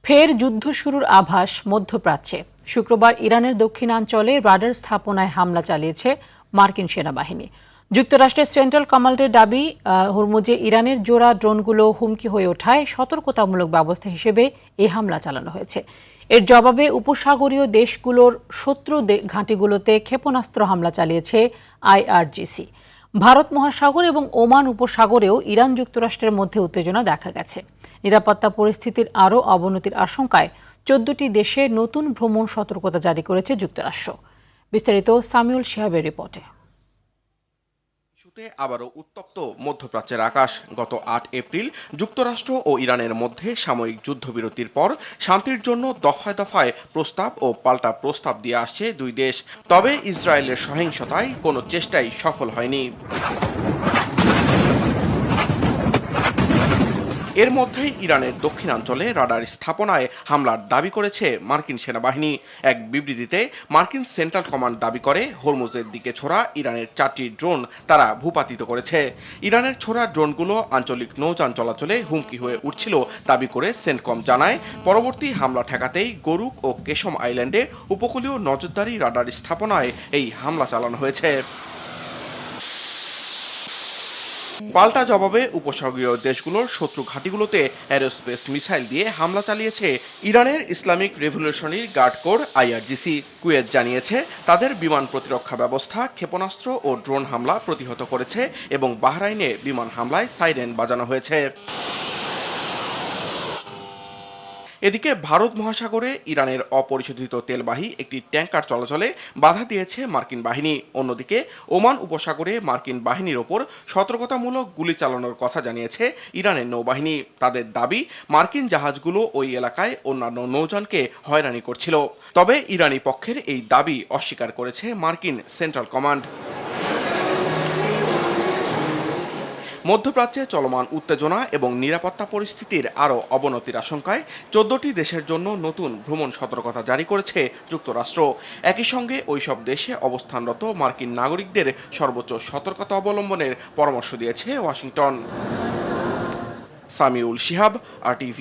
ফের যুদ্ধ শুরুর আভাস মধ্যপ্রাচ্যে। শুক্রবার ইরানের দক্ষিণাঞ্চলে রাডার স্থাপনায় হামলা চালিয়েছে মার্কিন সেনাবাহিনী। যুক্তরাষ্ট্রের সেন্ট্রাল কমান্ডের দাবি, হরমুজে ইরানের জোড়া ড্রোনগুলো হুমকি হয়ে ওঠায় সতর্কতামূলক ব্যবস্থা হিসেবে এই হামলা চালানো হয়েছে। এর জবাবে উপসাগরীয় দেশগুলোর শত্রু ঘাঁটিগুলোতে ক্ষেপণাস্ত্র হামলা চালিয়েছে আইআরজিসি। ভারত মহাসাগর এবং ওমান উপসাগরেও ইরান যুক্তরাষ্ট্রের মধ্যে উত্তেজনা দেখা গেছে। নিরাপত্তা পরিস্থিতির আরও অবনতির আশঙ্কায় ১৪টি দেশে নতুন ভ্রমণ সতর্কতা জারি করেছে যুক্তরাষ্ট্র। বিস্তারিত সামিউল শিহাবের রিপোর্টে। ইস্যুতে আবারও উত্তপ্ত মধ্যপ্রাচ্যের আকাশ। গত ৮ এপ্রিল যুক্তরাষ্ট্র ও ইরানের মধ্যে সাময়িক যুদ্ধবিরতির পর শান্তির জন্য দফায় দফায় প্রস্তাব ও পাল্টা প্রস্তাব দিয়ে আসছে দুই দেশ। তবে ইসরায়েলের সহিংসতায় কোনো চেষ্টাই সফল হয়নি। এর মধ্যেই ইরানের দক্ষিণাঞ্চলে রাডার স্থাপনায় হামলার দাবি করেছে মার্কিন সেনাবাহিনী। এক বিবৃতিতে মার্কিন সেন্ট্রাল কমান্ড দাবি করে, হরমুজের দিকে ছোড়া ইরানের 4টি ড্রোন তারা ভূপাতিত করেছে। ইরানের ছোড়া ড্রোনগুলো আঞ্চলিক নৌযান চলাচলে হুমকি হয়ে উঠছিল দাবি করে সেন্টকম জানায়, পরবর্তী হামলা ঠেকাতেই গরুক ও কেশম আইল্যান্ডে উপকূলীয় নজরদারি রাডার স্থাপনায় এই হামলা চালানো হয়েছে। পাল্টা জবাবে উপসাগরীয় দেশগুলোর শত্রু ঘাঁটিগুলোতে অ্যারোস্পেস মিসাইল দিয়ে হামলা চালিয়েছে ইরানের Islamic revolutionary guard corps IRGC. Kuwait জানিয়েছে তাদের বিমান প্রতিরক্ষা ব্যবস্থা ক্ষেপণাস্ত্র ও ড্রোন হামলা প্রতিহত করেছে এবং বাহরাইনে বিমান হামলায় সাইরেন বাজানো হয়েছে। এদিকে ভারত মহাসাগরে ইরানের অপরিশোধিত তেলবাহী একটি ট্যাঙ্কার চলাচলে বাধা দিয়েছে মার্কিন বাহিনী। অন্যদিকে ওমান উপসাগরে মার্কিন বাহিনীর ওপর সতর্কতামূলক গুলি চালানোর কথা জানিয়েছে ইরানের নৌবাহিনী। তাদের দাবি, মার্কিন জাহাজগুলো ওই এলাকায় অন্যান্য নৌযানকে হয়রানি করছিল। তবে ইরানি পক্ষের এই দাবি অস্বীকার করেছে মার্কিন সেন্ট্রাল কমান্ড। মধ্যপ্রাচ্যে চলমান উত্তেজনা এবং নিরাপত্তা পরিস্থিতির আরও অবনতির আশঙ্কায় 14টি দেশের জন্য নতুন ভ্রমণ সতর্কতা জারি করেছে যুক্তরাষ্ট্র। একই সঙ্গে ওইসব দেশে অবস্থানরত মার্কিন নাগরিকদের সর্বোচ্চ সতর্কতা অবলম্বনের পরামর্শ দিয়েছে ওয়াশিংটন। সামিউল শিহাব, RTV।